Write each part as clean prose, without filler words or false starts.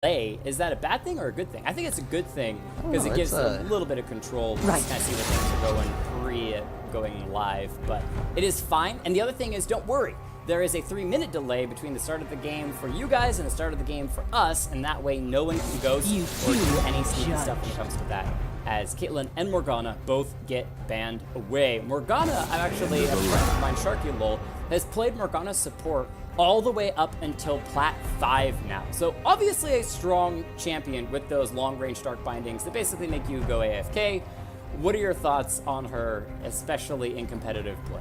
Is that a bad thing or a good thing? I think it's a good thing because it gives a little bit of control. Right. Kind of see where things are going going live, but it is fine. And the other thing is, don't worry. There is a 3-minute delay between the start of the game for you guys and the start of the game for us, and that way no one can ghost or do any sneaky stuff when it comes to that. As Caitlyn and Morgana both get banned away. Morgana, actually, a friend of mine, Sharky Lol, has played Morgana support all the way up until Plat 5 now. So obviously a strong champion with those long-range dark bindings that basically make you go AFK. What are your thoughts on her, especially in competitive play?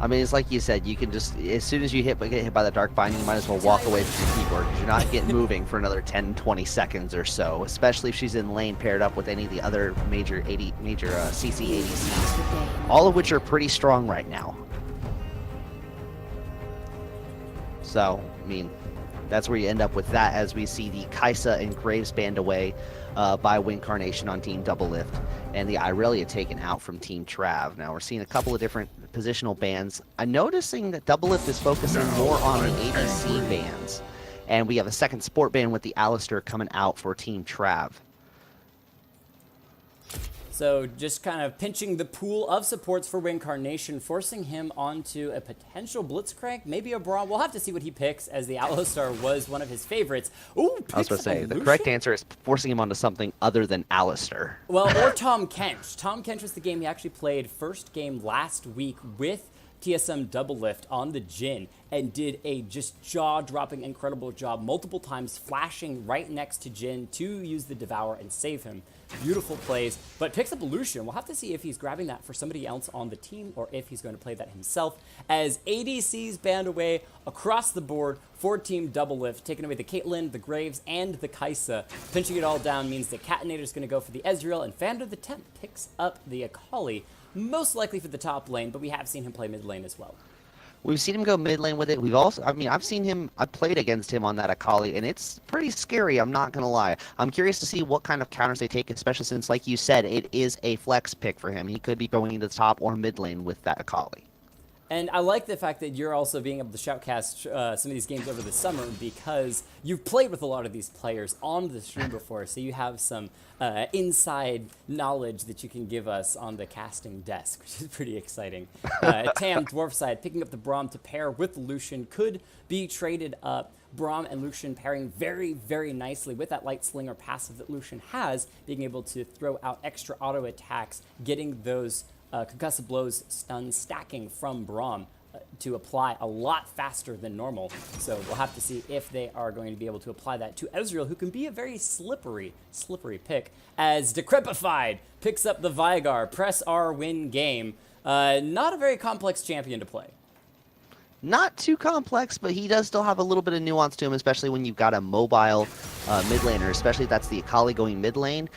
I mean, it's like you said, you can just, as soon as you get hit by the dark binding, you might as well walk away from your keyboard because you're not getting moving for another 10, 20 seconds or so, especially if she's in lane paired up with any of the other major CC ADCs, all of which are pretty strong right now. So, I mean, that's where you end up with that as we see the Kaisa and Graves banned away by Wincarnation on Team Doublelift and the Irelia taken out from Team Trav. Now we're seeing a couple of different positional bans. I'm noticing that Doublelift is focusing more on the ADC bans, and we have a second support ban with the Alistair coming out for Team Trav. So just kind of pinching the pool of supports for Wincarnation, forcing him onto a potential Blitzcrank, maybe a Braum. We'll have to see what he picks, as the Alistar was one of his favorites. Ooh, I was going to say, the correct answer is forcing him onto something other than Alistair. Well, or Tom Kench. Tom Kench was the game he actually played first game last week with TSM Doublelift on the Jhin and did a just jaw-dropping incredible job multiple times, flashing right next to Jhin to use the Devour and save him. Beautiful plays, but picks up a Lucian. We'll have to see if he's grabbing that for somebody else on the team or if he's going to play that himself, as ADCs banned away across the board for Team Doublelift, taking away the Caitlyn, the Graves, and the Kaisa. Pinching it all down means that Catinator's going to go for the Ezreal, and Fandor the Temp picks up the Akali, most likely for the top lane, but we have seen him play mid lane as well. We've seen him go mid lane with it. We've also, I mean, I've played against him on that Akali, and it's pretty scary, I'm not going to lie. I'm curious to see what kind of counters they take, especially since, like you said, it is a flex pick for him. He could be going into the top or mid lane with that Akali. And I like the fact that you're also being able to shoutcast some of these games over the summer because you've played with a lot of these players on the stream before, so you have some inside knowledge that you can give us on the casting desk, which is pretty exciting. Tam, Dwarfside, picking up the Braum to pair with Lucian, could be traded up. Braum and Lucian pairing very, very nicely with that Light Slinger passive that Lucian has, being able to throw out extra auto attacks, getting those concussive blows, stuns stacking from Braum to apply a lot faster than normal. So we'll have to see if they are going to be able to apply that to Ezreal, who can be a very slippery pick, as Decrepified picks up the Vigar. Press R, win game. Not a very complex champion to play. Not too complex, but he does still have a little bit of nuance to him, especially when you've got a mobile mid laner, especially if that's the Akali going mid lane.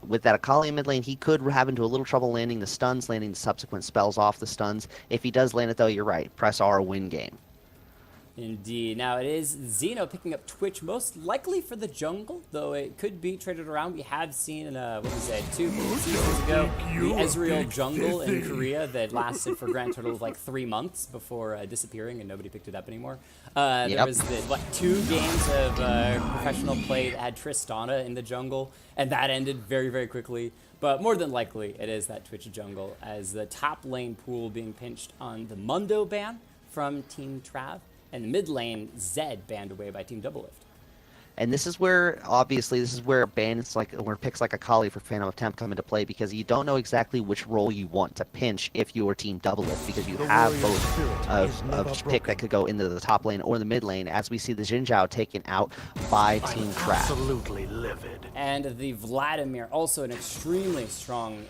With that Akali in mid lane, he could have into a little trouble landing the stuns, landing the subsequent spells off the stuns. If he does land it, though, you're right. Press R, win game. Indeed. Now it is Xeno picking up Twitch, most likely for the jungle, though it could be traded around. We have seen, what was it, 2 seasons ago, the Ezreal jungle in Korea that lasted for grand total of like 3 months before disappearing, and nobody picked it up anymore. There was, 2 games of professional play that had Tristana in the jungle, and that ended very, very quickly. But more than likely, it is that Twitch jungle, as the top lane pool being pinched on the Mundo ban from Team Trav, and the mid lane, Zed, banned away by Team Doublelift. And this is where, obviously, where bans where picks like Akali for Phantom of Temp come into play, because you don't know exactly which role you want to pinch if you're Team Doublelift, because you have both a pick that could go into the top lane or the mid lane, as we see the Xin Zhao taken out by Team Trav. Absolutely livid. And the Vladimir, also an extremely strong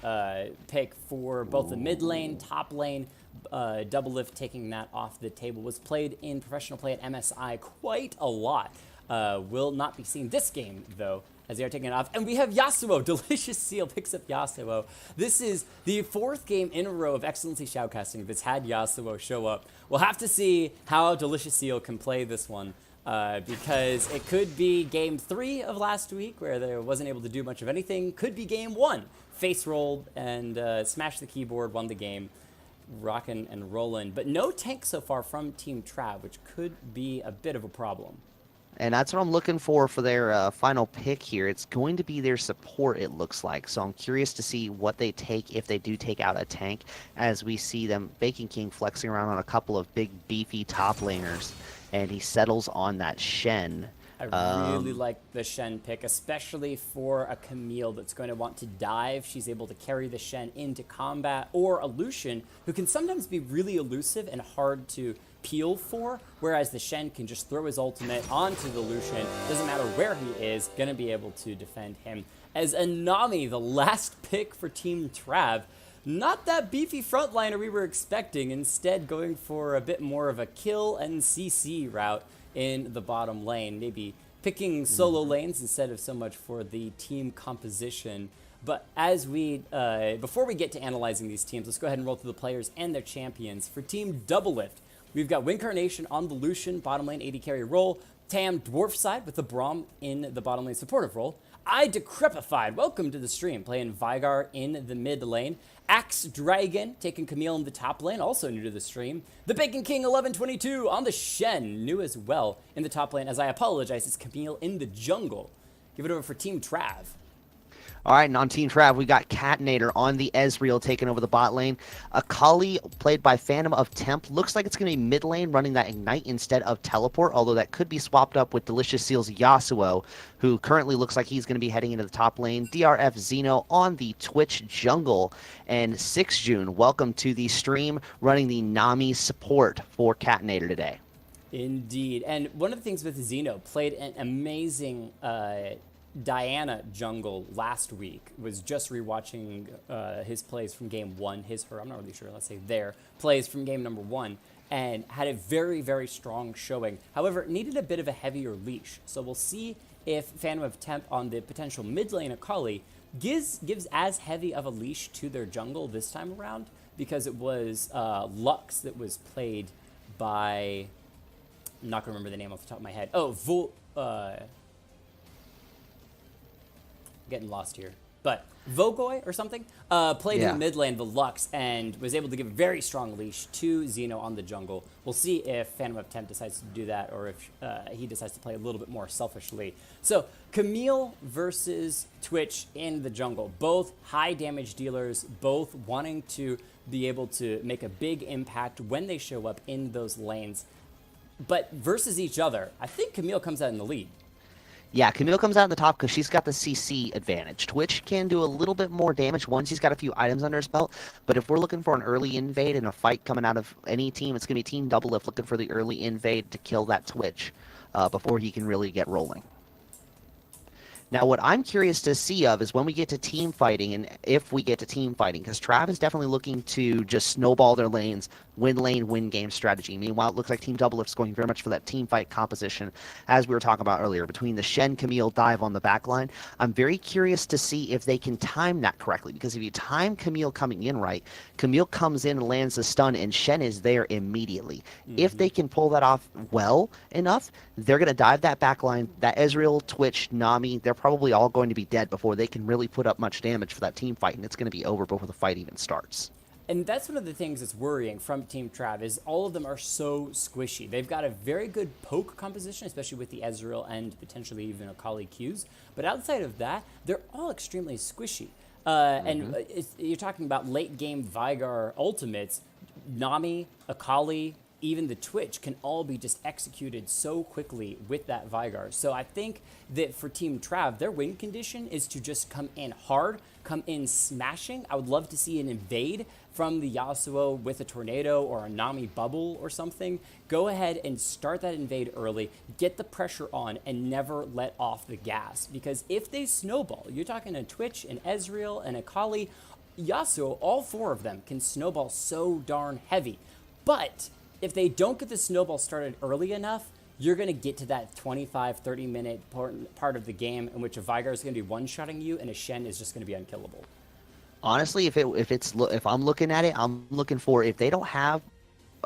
pick for both the mid lane, top lane. Doublelift taking that off the table. Was played in professional play at MSI quite a lot. Will not be seen this game, though, as they are taking it off. And we have Yasuo. Delicious Seal picks up Yasuo. This is the 4th game in a row of XLNC Shoutcasting that's had Yasuo show up. We'll have to see how Delicious Seal can play this one, because it could be game 3 of last week, where they wasn't able to do much of anything. Could be game 1. Face rolled and smashed the keyboard, won the game. Rockin' and rollin', but no tank so far from Team Trav, which could be a bit of a problem. And that's what I'm looking for their final pick here. It's going to be their support, it looks like. So I'm curious to see what they take if they do take out a tank, as we see them, Bacon King flexing around on a couple of big, beefy top laners. And he settles on that Shen. I really like the Shen pick, especially for a Camille that's going to want to dive. She's able to carry the Shen into combat, or a Lucian who can sometimes be really elusive and hard to peel for, whereas the Shen can just throw his ultimate onto the Lucian. Doesn't matter where he is, going to be able to defend him. As Anami, the last pick for Team Trav, not that beefy frontliner we were expecting, instead going for a bit more of a kill and CC route in the bottom lane, maybe picking solo lanes instead of so much for the team composition. But as we, before we get to analyzing these teams, let's go ahead and roll through the players and their champions. For Team Doublelift, we've got Wincarnation on the Lucian bottom lane AD carry role, Tam dwarf side with the Braum in the bottom lane supportive role, I Decrepified, welcome to the stream, playing Vigar in the mid lane, Axe Dragon taking Camille in the top lane, also new to the stream, the Bacon King 1122 on the Shen, new as well in the top lane, as I apologize, it's Camille in the jungle. Give it over for Team Trav. All right, and on Team Trav, we got Catnator on the Ezreal taking over the bot lane. Akali, played by Phantom of Temp, looks like it's going to be mid lane running that Ignite instead of Teleport, although that could be swapped up with Delicious Seal's Yasuo, who currently looks like he's going to be heading into the top lane. DRF Xeno on the Twitch jungle. And 6 June, welcome to the stream, running the Nami support for Catnator today. Indeed, and one of the things with Xeno, played an amazing Diana jungle last week. Was just rewatching his plays from game 1, I'm not really sure, let's say their plays from game number 1, and had a very, very strong showing. However, needed a bit of a heavier leash. So we'll see if Phantom of Temp on the potential mid lane Akali gives as heavy of a leash to their jungle this time around, because it was Lux that was played by, I'm not going to remember the name off the top of my head. Getting lost here, but Vogoy or something played in the mid lane, the Lux, and was able to give a very strong leash to Xeno on the jungle. We'll see if Phantom of Temp decides to do that, or if he decides to play a little bit more selfishly. So Camille versus Twitch in the jungle, both high damage dealers, both wanting to be able to make a big impact when they show up in those lanes, but versus each other, I think Camille comes out in the lead. Yeah, Camille comes out on the top because she's got the CC advantage. Twitch can do a little bit more damage once he's got a few items under his belt, but if we're looking for an early invade in a fight coming out of any team, it's going to be Team Doublelift looking for the early invade to kill that Twitch before he can really get rolling. Now, what I'm curious to see is when we get to team fighting, and if we get to team fighting, because Trav is definitely looking to just snowball their lanes, win lane, win game strategy. Meanwhile, it looks like Team Doublelift's going very much for that team fight composition, as we were talking about earlier, between the Shen Camille dive on the backline. I'm very curious to see if they can time that correctly, because if you time Camille coming in right, Camille comes in and lands the stun, and Shen is there immediately. If they can pull that off well enough, they're going to dive that backline, that Ezreal, Twitch, Nami, they're probably all going to be dead before they can really put up much damage for that team fight, and it's going to be over before the fight even starts. And that's one of the things that's worrying from Team Trav, is all of them are so squishy. They've got a very good poke composition, especially with the Ezreal and potentially even Akali Qs. But outside of that, they're all extremely squishy. And you're talking about late game Vigar ultimates, Nami, Akali, even the Twitch can all be just executed so quickly with that Vigar. So I think that for Team Trav, their win condition is to just come in hard, come in smashing. I would love to see an invade from the Yasuo with a tornado or a Nami bubble or something. Go ahead and start that invade early, get the pressure on, and never let off the gas. Because if they snowball, you're talking a Twitch, an Ezreal, and Akali, Yasuo, all 4 of them can snowball so darn heavy. But if they don't get the snowball started early enough, you're going to get to that 25, 30-minute part of the game in which a Vigar is going to be one-shotting you and a Shen is just going to be unkillable. Honestly, if I'm looking at it, I'm looking for, if they don't have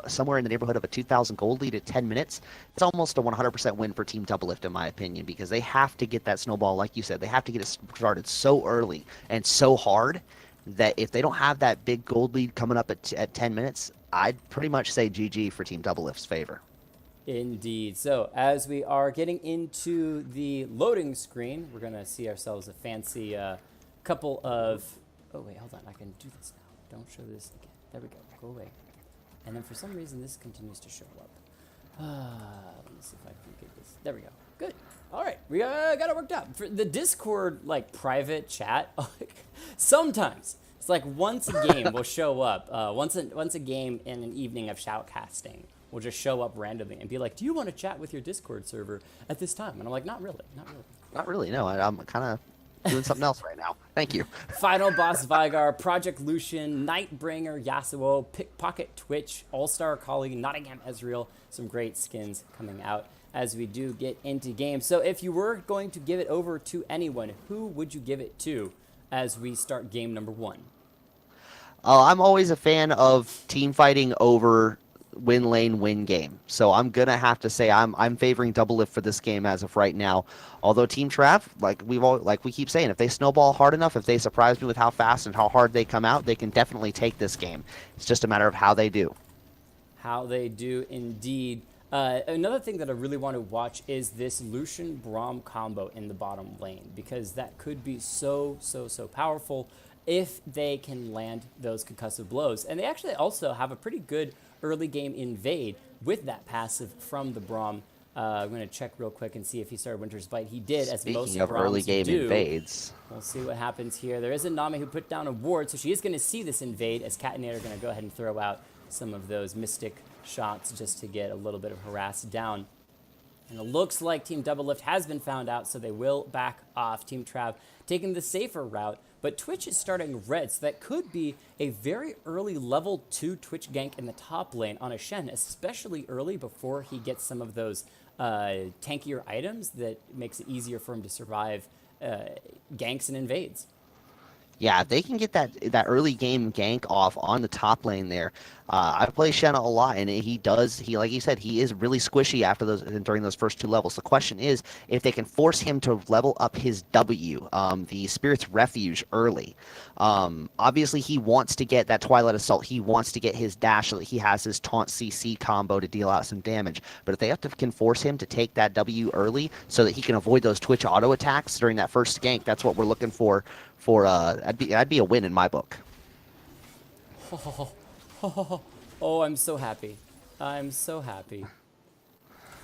somewhere in the neighborhood of a 2,000 gold lead at 10 minutes, it's almost a 100% win for Team Doublelift, in my opinion, because they have to get that snowball, like you said, they have to get it started so early and so hard that if they don't have that big gold lead coming up at 10 minutes, I'd pretty much say GG for Team Doublelift's favor. Indeed. So as we are getting into the loading screen, we're going to see ourselves a fancy couple of... Oh, wait, hold on. I can do this now. Don't show this again. There we go. Go away. And then for some reason, this continues to show up. Let me see if I can get this. There we go. Good. All right. We got it worked out. For the Discord, like, private chat, sometimes it's like once a game will show up. Once a game in an evening of shoutcasting will just show up randomly and be like, do you want to chat with your Discord server at this time? And I'm like, not really. Not really. Not really, no. I'm kind of doing something else right now. Thank you. Final Boss Vigar, Project Lucian, Nightbringer, Yasuo, Pickpocket Twitch, All-Star Akali, Nottingham Ezreal. Some great skins coming out as we do get into games. So if you were going to give it over to anyone, who would you give it to as we start game number 1? I'm always a fan of team fighting over win lane, win game. So I'm going to have to say I'm favoring Doublelift for this game as of right now. Although Team Trav, like we keep saying, if they snowball hard enough, if they surprise me with how fast and how hard they come out, they can definitely take this game. It's just a matter of how they do. How they do indeed. Another thing that I really want to watch is this Lucian Braum combo in the bottom lane, because that could be so powerful if they can land those concussive blows. And they actually also have a pretty good early game invade with that passive from the Braum. I'm going to check real quick and see if he started Winter's Bite. He did, as most Speaking of early game invades. We'll see what happens here. There is a Nami who put down a ward, so she is going to see this invade as Cat and Nate are going to go ahead and throw out some of those Mystic shots just to get a little bit of harass down. And it looks like Team Doublelift has been found out, so they will back off. Team Trav taking the safer route, but Twitch is starting red, so that could be a very early level 2 Twitch gank in the top lane on a Shen, especially early before he gets some of those tankier items that makes it easier for him to survive ganks and invades. Yeah, if they can get that early game gank off on the top lane there. I play Shen a lot, and he like you said, he is really squishy during those first 2 levels. The question is if they can force him to level up his W, the Spirit's Refuge, early. Obviously, he wants to get that Twilight Assault. He wants to get his dash so that he has his taunt CC combo to deal out some damage. But if they can force him to take that W early so that he can avoid those Twitch auto attacks during that first gank, that's what we're looking for. That'd be a win in my book. Oh, I'm so happy. I'm so happy.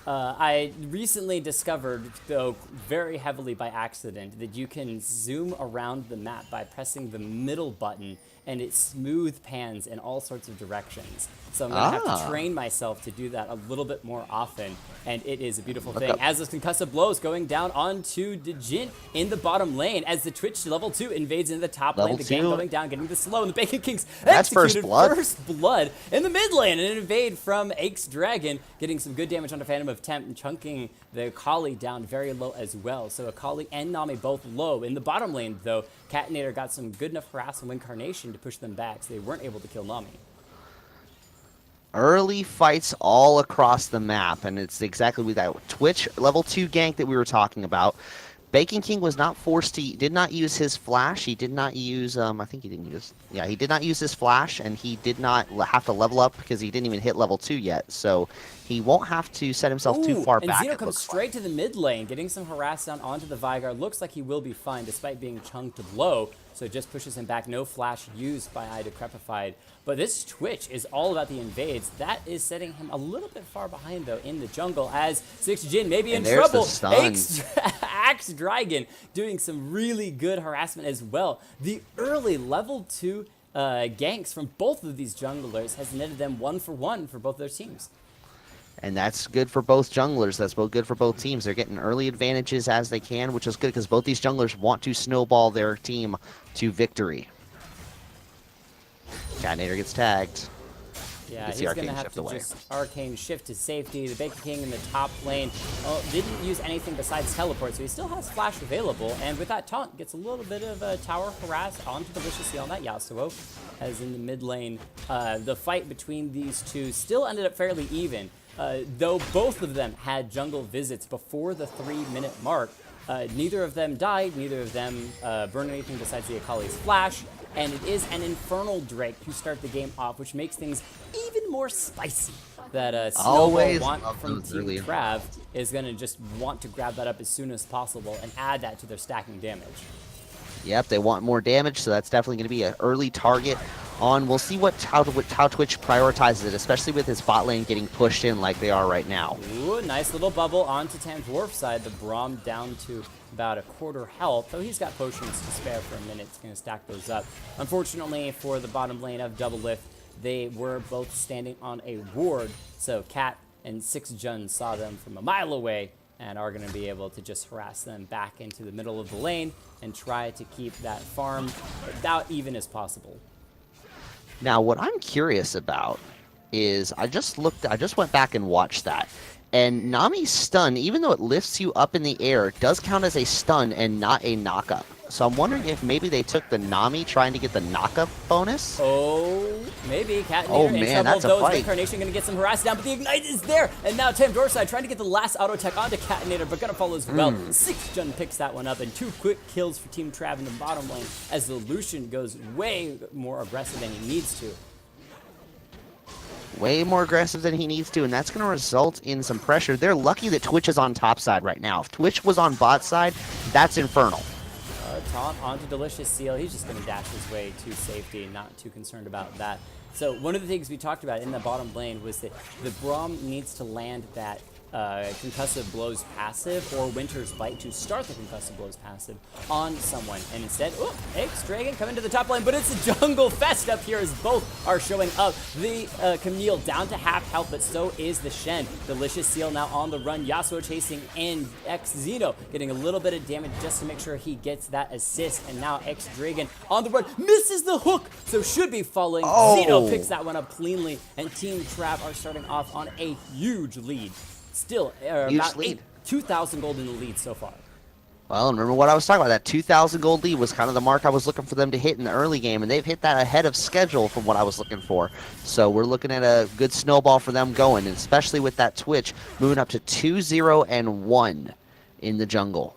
I recently discovered, though very heavily by accident, that you can zoom around the map by pressing the middle button, and it smooth pans in all sorts of directions. So I'm going to have to train myself to do that a little bit more often, and it is a beautiful thing. As those concussive blows going down onto Djinn in the bottom lane, as the Twitch level 2 invades into the top lane, the game going down, getting the slow, and the Bacon Kings executed first blood in the mid lane, and an invade from Ake's Dragon, getting some good damage onto Phantom of Temp, and chunking the Akali down very low as well. So Akali and Nami both low. In the bottom lane, though, Catinator got some good enough harass and Incarnation to push them back, so they weren't able to kill Nami. Early fights all across the map, and it's exactly with that Twitch level 2 gank that we were talking about. Bacon King was not forced to, did not use his flash. He did not use, I think he didn't use, yeah, he did not use his flash, and he did not have to level up because he didn't even hit level 2 yet. So he won't have to set himself too far back. And Xeno comes straight to the mid lane, getting some harass down onto the Vigar. Looks like he will be fine despite being chunked low. So it just pushes him back. No flash used by iDecrepified. But this Twitch is all about the invades. That is setting him a little bit far behind, though, in the jungle, as 6 Jin may be in trouble. Axe Dragon doing some really good harassment as well. The early level 2 ganks from both of these junglers has netted them 1-for-1 for both their teams. And that's good for both junglers. That's both good for both teams. They're getting early advantages as they can, which is good because both these junglers want to snowball their team to victory. Catinator gets tagged. Yeah, he's going to have to just Arcane shift to safety. The Bacon King in the top lane didn't use anything besides teleport, so he still has flash available. And with that taunt, gets a little bit of a tower harass onto the Vicious Seal on that Yasuo. As in the mid lane, the fight between these two still ended up fairly even. Though both of them had jungle visits before the 3-minute mark, neither of them died, neither of them burned anything besides the Akali's flash, and it is an Infernal Drake to start the game off, which makes things even more spicy that Always Snowball want love from those Team early Trav is going to just want to grab that up as soon as possible and add that to their stacking damage. Yep, they want more damage, so that's definitely going to be an early target on. We'll see how Twitch prioritizes it, especially with his bot lane getting pushed in like they are right now. Ooh, nice little bubble onto Tam Dwarf's side. The Braum down to about a quarter health, though he's got potions to spare for a minute. He's going to stack those up. Unfortunately for the bottom lane of Doublelift, they were both standing on a ward, so Cat and 6 Jun saw them from a mile away and are going to be able to just harass them back into the middle of the lane and try to keep that farm about even as possible. Now, what I'm curious about is I just went back and watched that. And Nami's stun, even though it lifts you up in the air, does count as a stun and not a knockup. So I'm wondering if maybe they took the Nami trying to get the knockup bonus. Oh, maybe. Cat Oh, in man, trouble. that's a Those fight. Reincarnation going to get some harassed down, but the Ignite is there. And now Tam Dorside trying to get the last auto tech onto Catinator, but going to fall as well. 6 Jun picks that one up, and 2 quick kills for Team Trav in the bottom lane as the Lucian goes way more aggressive than he needs to. Way more aggressive than he needs to, and that's going to result in some pressure. They're lucky that Twitch is on top side right now. If Twitch was on bot side, that's infernal. Taunt onto Delicious Seal. He's just going to dash his way to safety, not too concerned about that. So one of the things we talked about in the bottom lane was that the Braum needs to land that Concussive Blows passive or Winter's Bite to start the Concussive Blows passive on someone. And instead, X-Dragon coming to the top lane, but it's a jungle fest up here as both are showing up. The Camille down to half health, but so is the Shen. Delicious Seal now on the run. Yasuo chasing in. X-Zeno getting a little bit of damage just to make sure he gets that assist. And now X-Dragon on the run. Misses the hook, so should be falling. Oh. Zeno picks that one up cleanly, and Team Trav are starting off on a huge lead. Still, about 2,000 gold in the lead so far. Well, and remember what I was talking about. That 2,000 gold lead was kind of the mark I was looking for them to hit in the early game, and they've hit that ahead of schedule from what I was looking for. So we're looking at a good snowball for them going, and especially with that Twitch moving up to 2-0-1 in the jungle.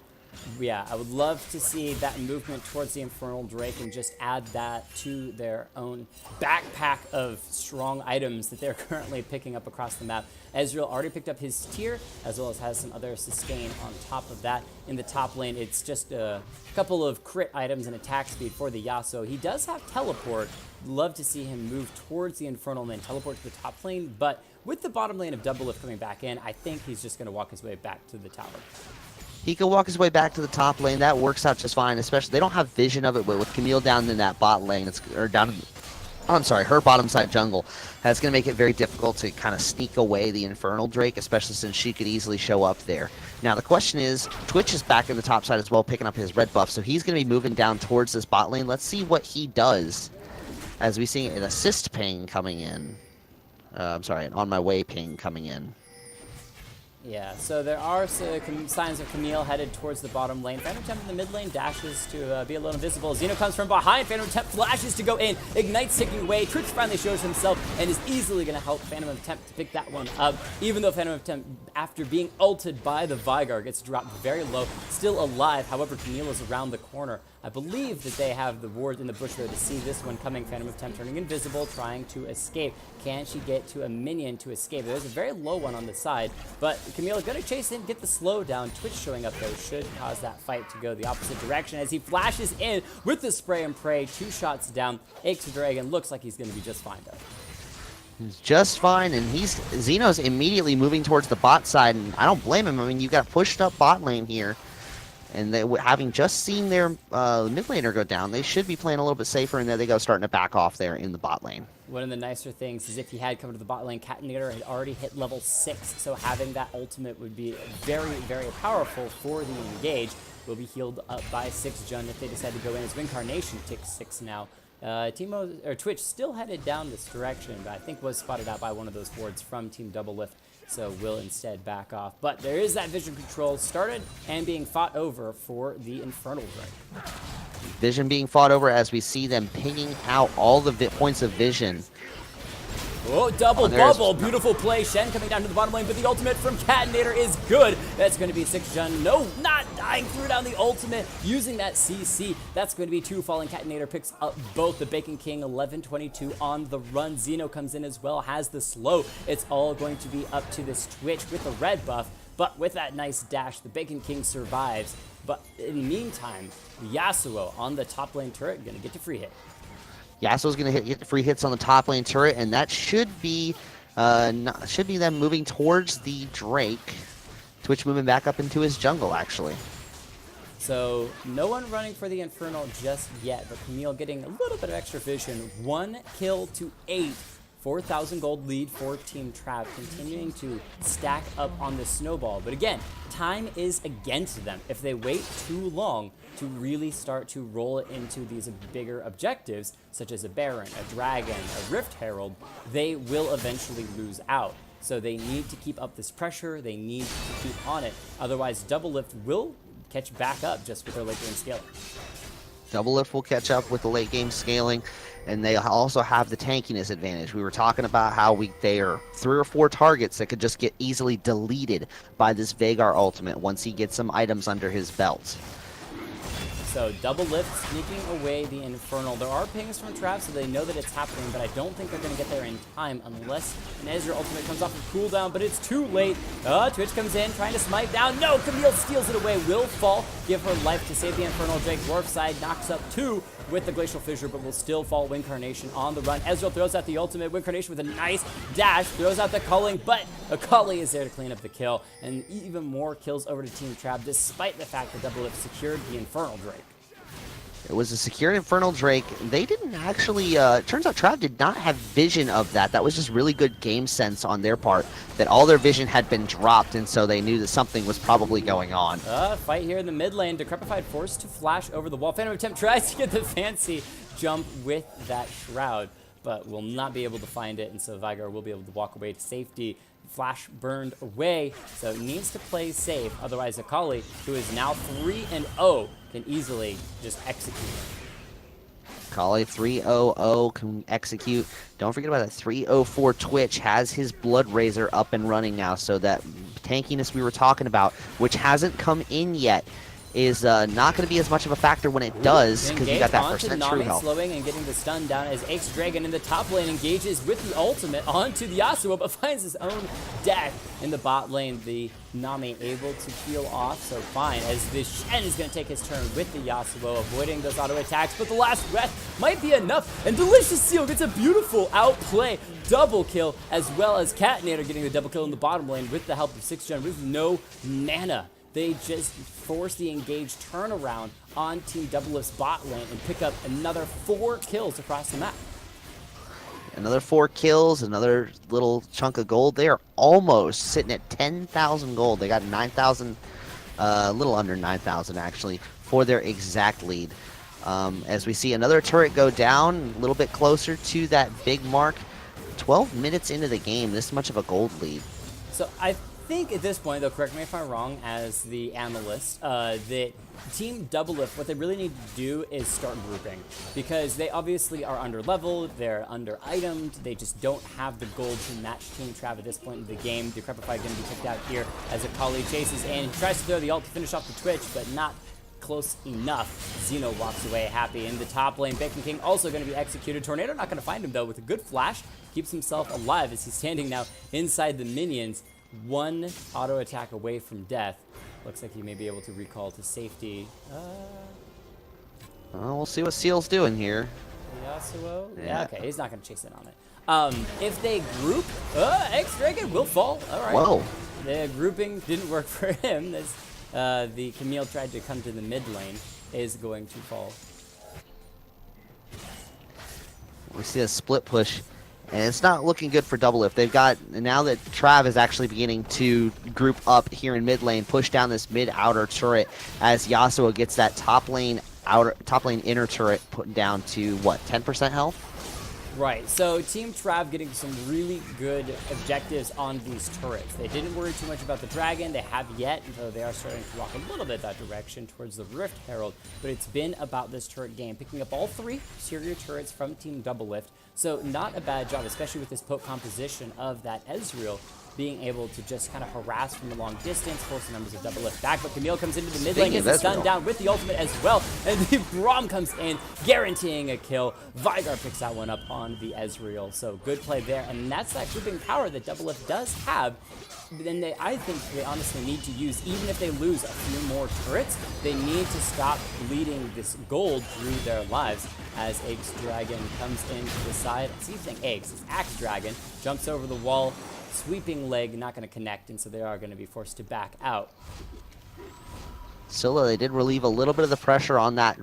Yeah, I would love to see that movement towards the Infernal Drake and just add that to their own backpack of strong items that they're currently picking up across the map. Ezreal already picked up his tier, as well as has some other sustain on top of that. In the top lane, it's just a couple of crit items and attack speed for the Yasuo. He does have teleport. Love to see him move towards the Infernal and then teleport to the top lane, but with the bottom lane of Doublelift coming back in, I think he's just going to walk his way back to the tower. He can walk his way back to the top lane. That works out just fine, especially they don't have vision of it, but with Camille down in that bot lane, her bottom side jungle, that's going to make it very difficult to kind of sneak away the Infernal Drake, especially since she could easily show up there. Now the question is, Twitch is back in the top side as well, picking up his red buff, so he's going to be moving down towards this bot lane. Let's see what he does as we see an assist ping coming in. An on my way ping coming in. Yeah, so there are some signs of Camille headed towards the bottom lane. Phantom Temp in the mid lane dashes to be a little invisible. Zeno comes from behind. Phantom Temp flashes to go in. Ignite's taking away. Twitch finally shows himself and is easily going to help Phantom Temp to pick that one up. Even though Phantom Temp, after being ulted by the Vigar, gets dropped very low, still alive. However, Camille is around the corner. I believe that they have the ward in the bush there to see this one coming. Phantom of Temp turning invisible, trying to escape. Can she get to a minion to escape? There's a very low one on the side, but Camille gonna chase in, get the slow down. Twitch showing up though should cause that fight to go the opposite direction as he flashes in with the spray and pray. 2 shots down. X-Dragon looks like he's gonna be just fine though. He's just fine, and Zeno's immediately moving towards the bot side, and I don't blame him. I mean, you got pushed up bot lane here. And they, having just seen their mid laner go down, they should be playing a little bit safer, and there they go, starting to back off there in the bot lane. One of the nicer things is if he had come to the bot lane, Catinator had already hit level 6, so having that ultimate would be very, very powerful for the engage. Will be healed up by 6 Jun if they decide to go in. His Reincarnation ticks 6 now. Twitch still headed down this direction, but I think was spotted out by one of those wards from Team Doublelift, so will instead back off. But there is that vision control started and being fought over for the Infernal Drake. Vision being fought over as we see them pinging out all the points of vision. Oh, double bubble. Beautiful play. Shen coming down to the bottom lane, but the ultimate from Catinator is good. That's going to be 6gen. No, not dying. Threw down the ultimate using that CC. That's going to be 2 falling. Catinator picks up both. The Bacon King 11-22 on the run. Xeno comes in as well, has the slow. It's all going to be up to this Twitch with the red buff, but with that nice dash, the Bacon King survives. But in the meantime, Yasuo on the top lane turret going to get to free hit. Yasuo's going to get free hits on the top lane turret, and that should be them moving towards the Drake. Twitch moving back up into his jungle, actually. So no one running for the Infernal just yet, but Camille getting a little bit of extra vision. 1 kill to 8. 4,000 gold lead for Team Trav, continuing to stack up on the snowball. But again, time is against them. If they wait too long to really start to roll it into these bigger objectives, such as a Baron, a Dragon, a Rift Herald, they will eventually lose out. So they need to keep up this pressure. They need to keep on it. Otherwise, Doublelift will catch back up just with their late game scaling. Doublelift will catch up with the late game scaling, and they also have the tankiness advantage. We were talking about how they are 3 or 4 targets that could just get easily deleted by this Veigar ultimate once he gets some items under his belt. So Doublelift sneaking away the Infernal. There are pings from Trav, so they know that it's happening, but I don't think they're going to get there in time unless an Ezreal ultimate comes off of cooldown, but it's too late. Twitch comes in, trying to smite down. No, Camille steals it away. Will fall, give her life to save the Infernal. Drake dwarf side knocks up 2 with the Glacial Fissure, but will still fall. Wincarnation on the run. Ezreal throws out the ultimate. Wincarnation with a nice dash, throws out the culling, but Akali is there to clean up the kill, and even more kills over to Team Trav, despite the fact that Doublelift secured the Infernal Drake. It was a secured Infernal Drake. They didn't actually, turns out Trav did not have vision of that. That was just really good game sense on their part, that all their vision had been dropped, and so they knew that something was probably going on. Fight here in the mid lane. Decrepified forced to flash over the wall. Phantom Attempt tries to get the fancy jump with that Shroud, but will not be able to find it, and so Veigar will be able to walk away to safety. Flash burned away, so needs to play safe. Otherwise, Akali, who is now 3-0, can easily just execute. Akali 3-0-0 can execute. Don't forget about that 304 Twitch has his Blood Razor up and running now, so that tankiness we were talking about, which hasn't come in yet, is not going to be as much of a factor when it does, because you got that percent true health. Slowing and getting the stun down as X-Dragon in the top lane engages with the ultimate onto the Yasuo, but finds his own death in the bot lane. The Nami able to peel off, so fine, as the Shen is going to take his turn with the Yasuo, avoiding those auto attacks, but the last breath might be enough, and Delicious Seal gets a beautiful outplay, double kill, as well as Catinator getting the double kill in the bottom lane with the help of 6gen with no mana. They just force the engaged turnaround on Team Doublelift's bot lane and pick up another 4 kills across the map. Another 4 kills, another little chunk of gold. They are almost sitting at 10,000 gold. They got 9,000, a little under 9,000 actually, for their exact lead. As we see another turret go down, a little bit closer to that big mark. 12 minutes into the game, this much of a gold lead. So I think at this point, though, correct me if I'm wrong, as the analyst, that Team Doublelift, what they really need to do is start grouping, because they obviously are under leveled, they're under itemed, they just don't have the gold to match Team Trav at this point in the game. Decrepified going to be kicked out here as Akali chases in, tries to throw the ult to finish off the Twitch, but not close enough. Xeno walks away happy in the top lane. Bacon King also going to be executed. Tornado not going to find him, though, with a good flash. Keeps himself alive as he's standing now inside the minions. 1 auto attack away from death. Looks like he may be able to recall to safety. We'll see what Seal's doing here. Yasuo? Yeah, okay, he's not going to chase in on it. If they group, X-Dragon will fall. All right. Whoa. The grouping didn't work for him. As the Camille tried to come to the mid lane, is going to fall. We see a split push. And it's not looking good for Doublelift. They've got, now that Trav is actually beginning to group up here in mid lane, push down this mid-outer turret as Yasuo gets that top lane inner turret put down to, what, 10% health? Right, so Team Trav getting some really good objectives on these turrets. They didn't worry too much about the dragon, they have yet, though they are starting to walk a little bit that direction towards the Rift Herald, but it's been about this turret game, picking up all 3 exterior turrets from Team Doublelift, so not a bad job, especially with this poke composition of that Ezreal, being able to just kind of harass from a long distance, force the members of Doublelift back, but Camille comes into the mid lane, gets stunned down with the ultimate as well, and the Braum comes in, guaranteeing a kill. Vigar picks that one up on the Ezreal, so good play there, and that's that grouping power that Doublelift does have. Then I think they honestly need to use, even if they lose a few more turrets, they need to stop bleeding this gold through their lives as Axe Dragon comes into the side. I keep saying Axe, it's Axe Dragon, jumps over the wall, sweeping leg, not going to connect, and so they are going to be forced to back out. Scylla, they did relieve a little bit of the pressure on that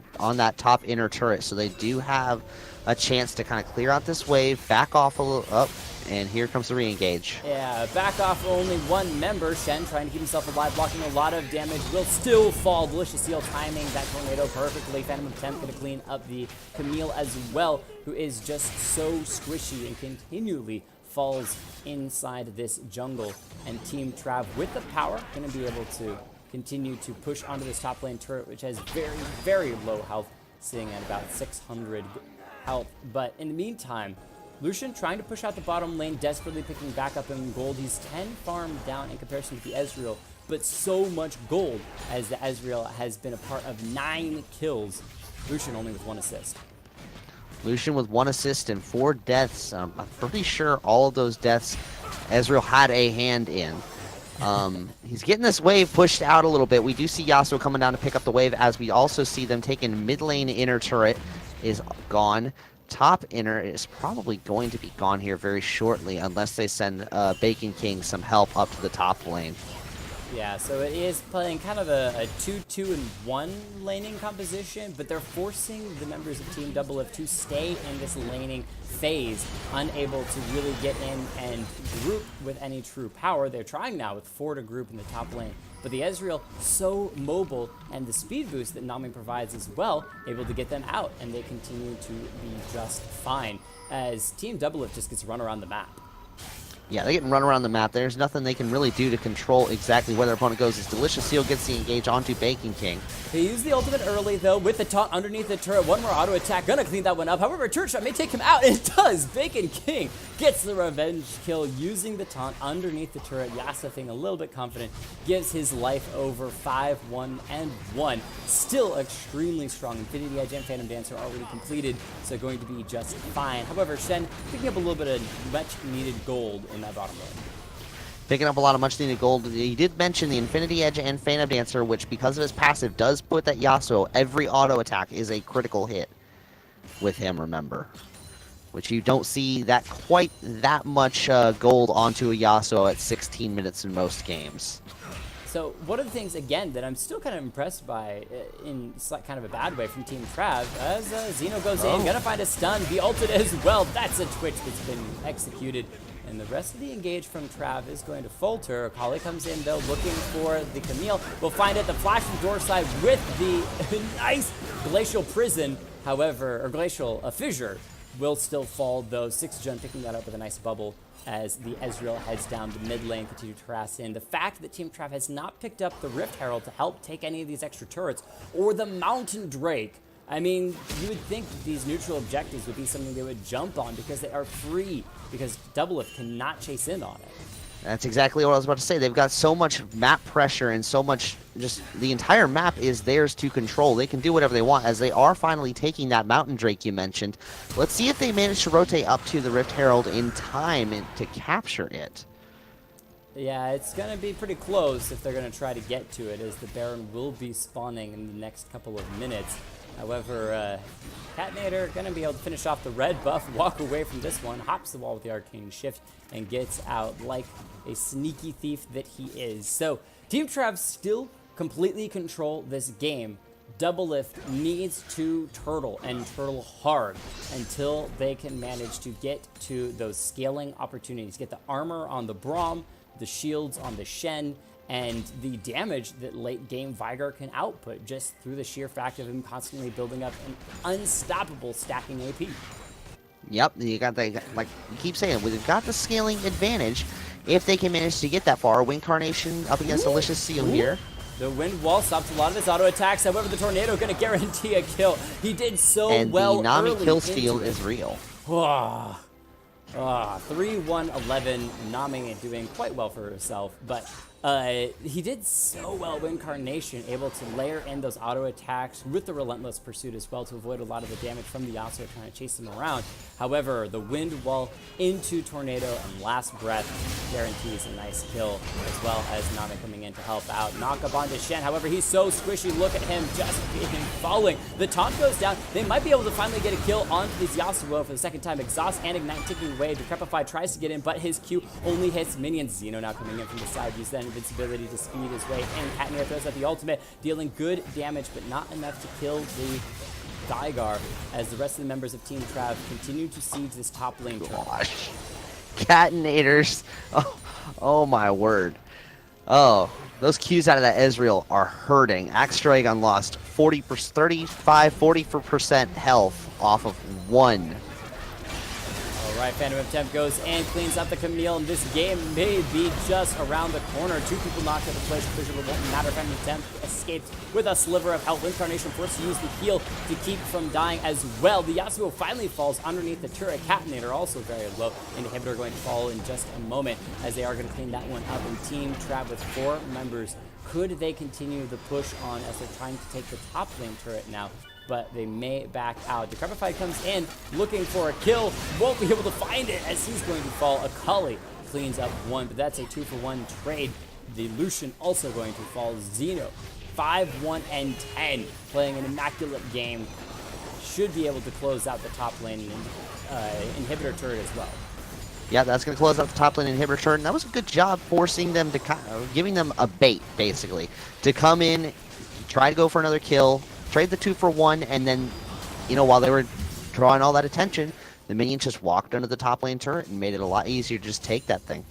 top inner turret, so they do have a chance to kind of clear out this wave, back off a little up, and here comes the re-engage. Yeah, back off only one member. Shen trying to keep himself alive, blocking a lot of damage, will still fall. Delicious Seal timing that tornado perfectly. Phantom Attempt going to clean up the Camille as well, who is just so squishy and continually falls inside this jungle. And Team Trav with the power going to be able to continue to push onto this top lane turret, which has very, very low health, sitting at about 600 health. But in the meantime, Lucian trying to push out the bottom lane, desperately picking back up in gold. He's 10 farm down in comparison to the Ezreal, but so much gold as the Ezreal has been a part of 9 kills. Lucian only with 1 assist. Lucian with 1 assist and 4 deaths. I'm pretty sure all of those deaths Ezreal had a hand in. He's getting this wave pushed out a little bit. We do see Yasuo coming down to pick up the wave, as we also see them taking mid lane inner turret is gone. Top inner is probably going to be gone here very shortly unless they send Bacon King some help up to the top lane. Yeah, so it is playing kind of a 2-2-1 laning composition, but they're forcing the members of Team Doublelift to stay in this laning phase, unable to really get in and group with any true power. They're trying now with 4 to group in the top lane, but the Ezreal so mobile, and the speed boost that Nami provides as well, able to get them out, and they continue to be just fine as Team Doublelift just gets run around the map. Yeah, they're getting run around the map. There's nothing they can really do to control exactly where their opponent goes. As Delicious Seal gets the engage onto Bacon King. He used the ultimate early, though, with the taunt underneath the turret. One more auto attack, gonna clean that one up. However, a turret shot may take him out, and it does. Bacon King gets the revenge kill using the taunt underneath the turret. Yasuo, feeling a little bit confident, gives his life over 5-1-1. Still extremely strong. Infinity Edge and Phantom Dancer already completed, so going to be just fine. However, Shen picking up a little bit of much-needed gold in that bottom lane. Picking up a lot of much-needed gold. He did mention the Infinity Edge and Phantom Dancer, which, because of his passive, does put that Yasuo, every auto attack is a critical hit with him, remember. Which you don't see that quite that much gold onto a Yasuo at 16 minutes in most games. So one of the things, again, that I'm still kind of impressed by, in kind of a bad way from Team Trav, as Xeno goes in, gonna find a stun, the ulted as well. That's a Twitch that's been executed. And the rest of the engage from Trav is going to falter. Akali comes in, though, looking for the Camille. We'll find it, the flash from door side with the nice Glacial Prison, however, or Glacial Fissure will still fall, though. 6Jun picking that up with a nice bubble as the Ezreal heads down the mid lane, continue to harass in. The fact that Team Trav has not picked up the Rift Herald to help take any of these extra turrets, or the Mountain Drake, I mean, you would think these neutral objectives would be something they would jump on because they are free, because Doublelift cannot chase in on it. That's exactly what I was about to say. They've got so much map pressure and so much, just the entire map is theirs to control. They can do whatever they want, as they are finally taking that Mountain Drake you mentioned. Let's see if they manage to rotate up to the Rift Herald in time to capture it. Yeah, it's going to be pretty close if they're going to try to get to it, as the Baron will be spawning in the next couple of minutes. However, Catnator going to be able to finish off the red buff, walk away from this one, hops the wall with the Arcane Shift, and gets out like a sneaky thief that he is. So, Team Trav still completely control this game. Doublelift needs to turtle, and turtle hard, until they can manage to get to those scaling opportunities. Get the armor on the Braum, the shields on the Shen, and the damage that late game Vigar can output just through the sheer fact of him constantly building up an unstoppable stacking AP. Yep, you got the, like we keep saying, we've got the scaling advantage if they can manage to get that far. Wincarnation up against Delicious Seal here. The wind wall stops a lot of his auto attacks. However, the tornado going to guarantee a kill. He did so and well the Nami early kill steal is real. 3-1-11. Nami doing quite well for herself, but he did so well with Incarnation, able to layer in those auto attacks with the Relentless Pursuit as well to avoid a lot of the damage from the Yasuo trying to chase him around. However, the wind wall into Tornado and Last Breath guarantees a nice kill, as well as Nami coming in to help out. Knock up onto Shen, however, he's so squishy. Look at him just being falling. The taunt goes down. They might be able to finally get a kill onto this Yasuo for the second time. Exhaust and Ignite ticking away. Decrepify tries to get in, but his Q only hits minions. Xeno now coming in from the side. Use that invincibility to speed his way in. Katnir throws out the ultimate, dealing good damage, but not enough to kill the Daigar, as the rest of the members of Team Trav continue to siege this top lane. Gosh. Catenators. Oh my word. Oh, those Qs out of that Ezreal are hurting. Axe Dragon lost 40% health off of one. Alright, Phantom of Temp goes and cleans up the Camille, and this game may be just around the corner. Two people knocked out the place, but it won't matter. Phantom of Temp escaped with a sliver of health. Incarnation forced to use the heal to keep from dying as well. The Yasuo finally falls underneath the turret. Katnator also very low. Inhibitor going to fall in just a moment, as they are going to clean that one up. And Team Trav with 4 members. Could they continue the push on as they're trying to take the top lane turret now? But they may back out. Decrepify comes in looking for a kill. Won't be able to find it as he's going to fall. Akali cleans up one, but that's a 2-for-1 trade. The Lucian also going to fall. Xeno, 5-1-10, playing an immaculate game. Should be able to close out the top lane inhibitor turret as well. Yeah, that's going to close out the top lane inhibitor turret. And that was a good job forcing them to, giving them a bait, basically, to come in, try to go for another kill, trade the 2-for-1, and then, you know, while they were drawing all that attention, the minions just walked under the top lane turret and made it a lot easier to just take that thing.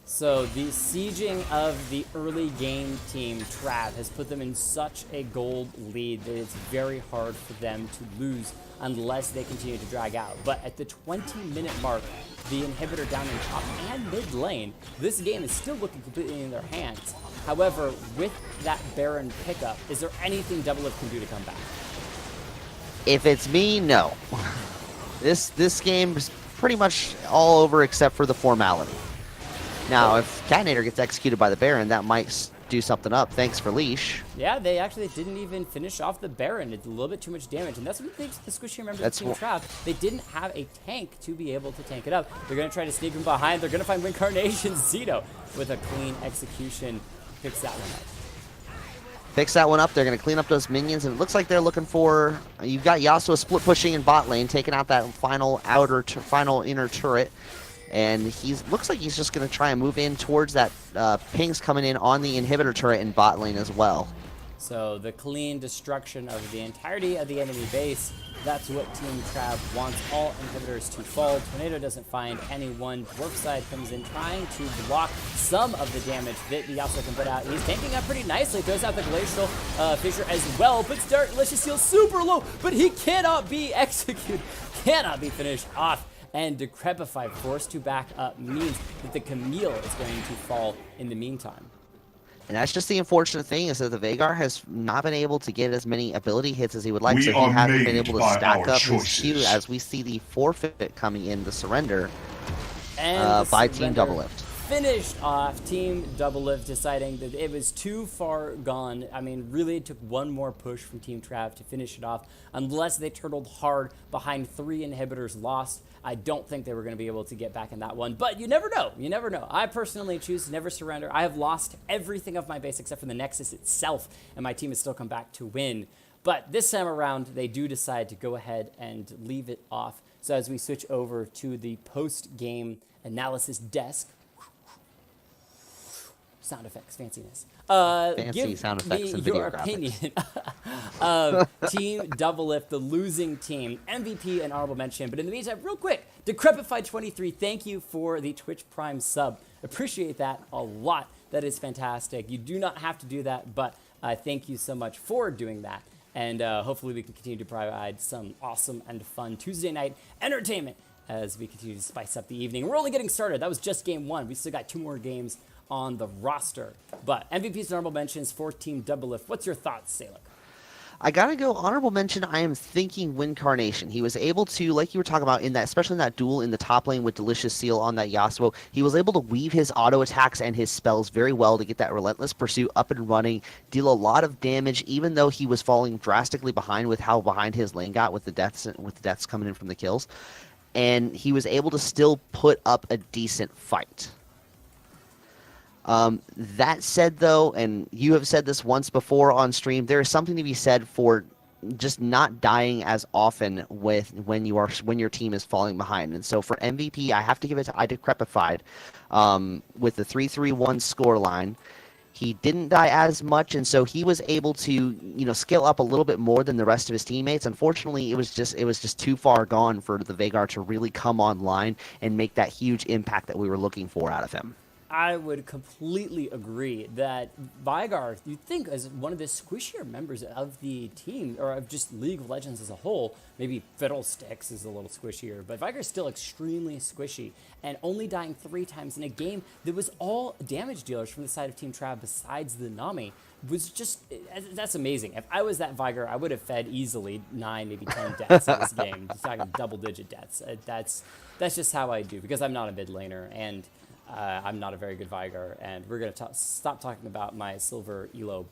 So the sieging of the early game team, Trav, has put them in such a gold lead that it's very hard for them to lose unless they continue to drag out. But at the 20-minute mark, the inhibitor down in top and mid lane, this game is still looking completely in their hands. However, with that Baron pickup, is there anything Doublelift can do to come back? If it's me, no. This game is pretty much all over except for the formality. Now, if Katnator gets executed by the Baron, that might do something up. Thanks for Leash. Yeah, they actually didn't even finish off the Baron. It's a little bit too much damage, and that's what makes the squishy members of Team Trav. They didn't have a tank to be able to tank it up. They're going to try to sneak him behind. They're going to find Wincarnation. Zito with a clean execution picks that one up. Picks that one up. They're going to clean up those minions, and it looks like they're looking for... You've got Yasuo split pushing in bot lane, taking out that final inner turret. And looks like he's just going to try and move in towards that pings coming in on the inhibitor turret in bot lane as well. So the clean destruction of the entirety of the enemy base, that's what Team Trav wants. All inhibitors to fall. Tornado doesn't find anyone. Dwarf side comes in trying to block some of the damage that the Yasuo can put out. He's tanking up pretty nicely. Throws out the Glacial Fissure as well. But Delicious Seal super low, but he cannot be executed. Cannot be finished off. And Decrepify, forced to back up, means that the Camille is going to fall in the meantime. And that's just the unfortunate thing, is that the Veigar has not been able to get as many ability hits as he would like, so he hasn't been able to stack up his Q as we see the forfeit coming in, the surrender by Team Doublelift. Finished off. Team Doublelift deciding that it was too far gone. I mean, really it took one more push from Team Trav to finish it off. Unless they turtled hard behind 3 inhibitors lost, I don't think they were going to be able to get back in that one. But you never know. You never know. I personally choose to never surrender. I have lost everything of my base except for the Nexus itself, and my team has still come back to win. But this time around, they do decide to go ahead and leave it off. So as we switch over to the post-game analysis desk, sound effects, fanciness. Fancy sound effects and your video opinion of Team Doublelift, the losing team, MVP and honorable mention. But in the meantime, real quick, Decrepify23, thank you for the Twitch Prime sub. Appreciate that a lot. That is fantastic. You do not have to do that, but thank you so much for doing that. And hopefully we can continue to provide some awesome and fun Tuesday night entertainment as we continue to spice up the evening. We're only getting started. That was just game 1. We still got 2 more games on the roster. But MVPs and honorable mentions for Team Doublelift. What's your thoughts, Salek? I gotta go honorable mention. I am thinking Wincarnation. He was able to, like you were talking about, in that, especially in that duel in the top lane with Delicious Seal on that Yasuo, he was able to weave his auto attacks and his spells very well to get that Relentless Pursuit up and running, deal a lot of damage, even though he was falling drastically behind with how behind his lane got with the deaths coming in from the kills, and he was able to still put up a decent fight. That said, though, and you have said this once before on stream, there is something to be said for just not dying as often when your team is falling behind. And so for MVP, I have to give it to iDecrepified with the 3-3-1 scoreline. He didn't die as much, and so he was able to, scale up a little bit more than the rest of his teammates. Unfortunately, it was just too far gone for the Veigar to really come online and make that huge impact that we were looking for out of him. I would completely agree that Veigar, you'd think, as one of the squishier members of the team, or of just League of Legends as a whole, maybe Fiddlesticks is a little squishier, but Veigar's still extremely squishy, and only dying 3 times in a game that was all damage dealers from the side of Team Trav besides the Nami was just, that's amazing. If I was that Veigar, I would have fed easily 9, maybe 10 deaths in this game. Just talking double-digit deaths. That's just how I do, because I'm not a mid laner, and I'm not a very good Veigar, and we're going to stop talking about my silver elo,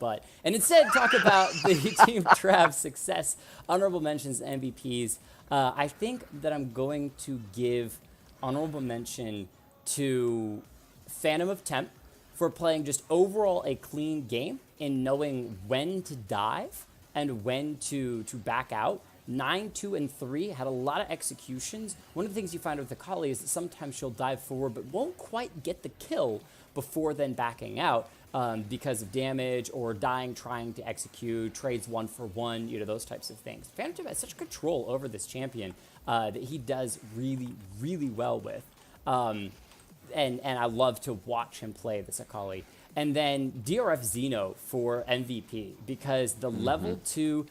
and instead talk about the Team Trav success, honorable mentions, MVPs. I think that I'm going to give honorable mention to Phantom of Temp for playing just overall a clean game in knowing when to dive and when to back out. 9, 2, and 3 had a lot of executions. One of the things you find with Akali is that sometimes she'll dive forward but won't quite get the kill before then backing out because of damage or dying trying to execute, trades 1 for 1, those types of things. Phantom has such control over this champion that he does really, really well with. And I love to watch him play this Akali. And then DRF Xeno for MVP because the level 2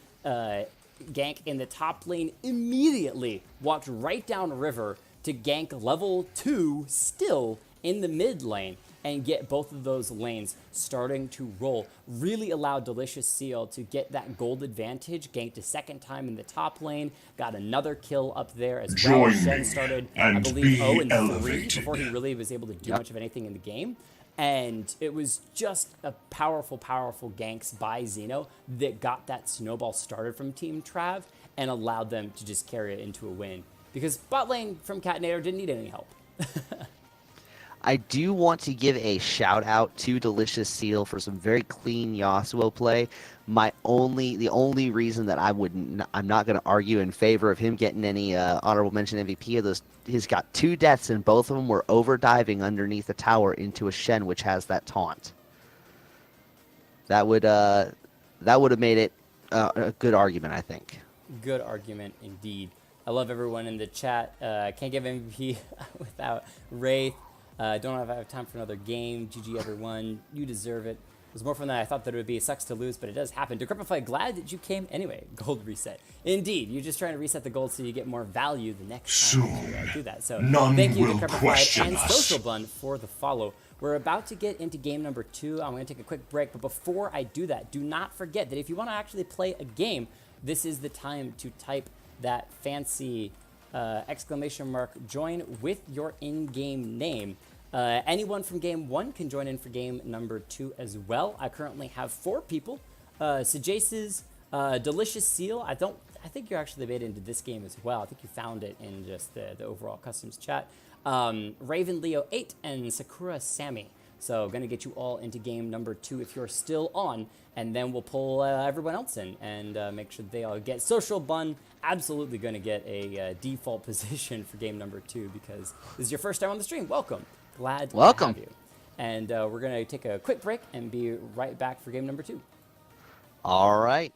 gank in the top lane immediately walked right down river to gank level 2 still in the mid lane and get both of those lanes starting to roll. Really allowed Delicious Seal to get that gold advantage, ganked a second time in the top lane, got another kill up there as well. Shen started, I believe, 0-3 before he really was able to do much of anything in the game. And it was just a powerful, powerful ganks by Xeno that got that snowball started from Team Trav and allowed them to just carry it into a win. Because bot lane from Catnator didn't need any help. I do want to give a shout out to Delicious Seal for some very clean Yasuo play. The only reason that I'm not going to argue in favor of him getting any honorable mention MVP of those, he's got 2 deaths and both of them were over diving underneath the tower into a Shen which has that taunt. That would have made it a good argument, I think. Good argument indeed. I love everyone in the chat. Can't give MVP without Wraith. Don't have time for another game. GG everyone. You deserve it. It was more fun than I thought that it would be. It sucks to lose, but it does happen. Decrepify, glad that you came anyway. Gold reset. Indeed, you're just trying to reset the gold so you get more value the next time you do that. So thank you, Decrepify and Social Bun for the follow. We're about to get into game number 2. I'm going to take a quick break, but before I do that, do not forget that if you want to actually play a game, this is the time to type that fancy exclamation mark join with your in-game name. Anyone from game 1 can join in for game number 2 as well. I currently have 4 people. Sejace's Delicious Seal. I think you're actually made into this game as well. I think you found it in just the overall customs chat. Raven Leo 8 and Sakura Sammy. So going to get you all into game number 2 if you're still on, and then we'll pull everyone else in and make sure they all get. Social Bun, absolutely going to get a default position for game number 2 because this is your first time on the stream. Welcome. Glad to have you. And we're going to take a quick break and be right back for game number 2. All right.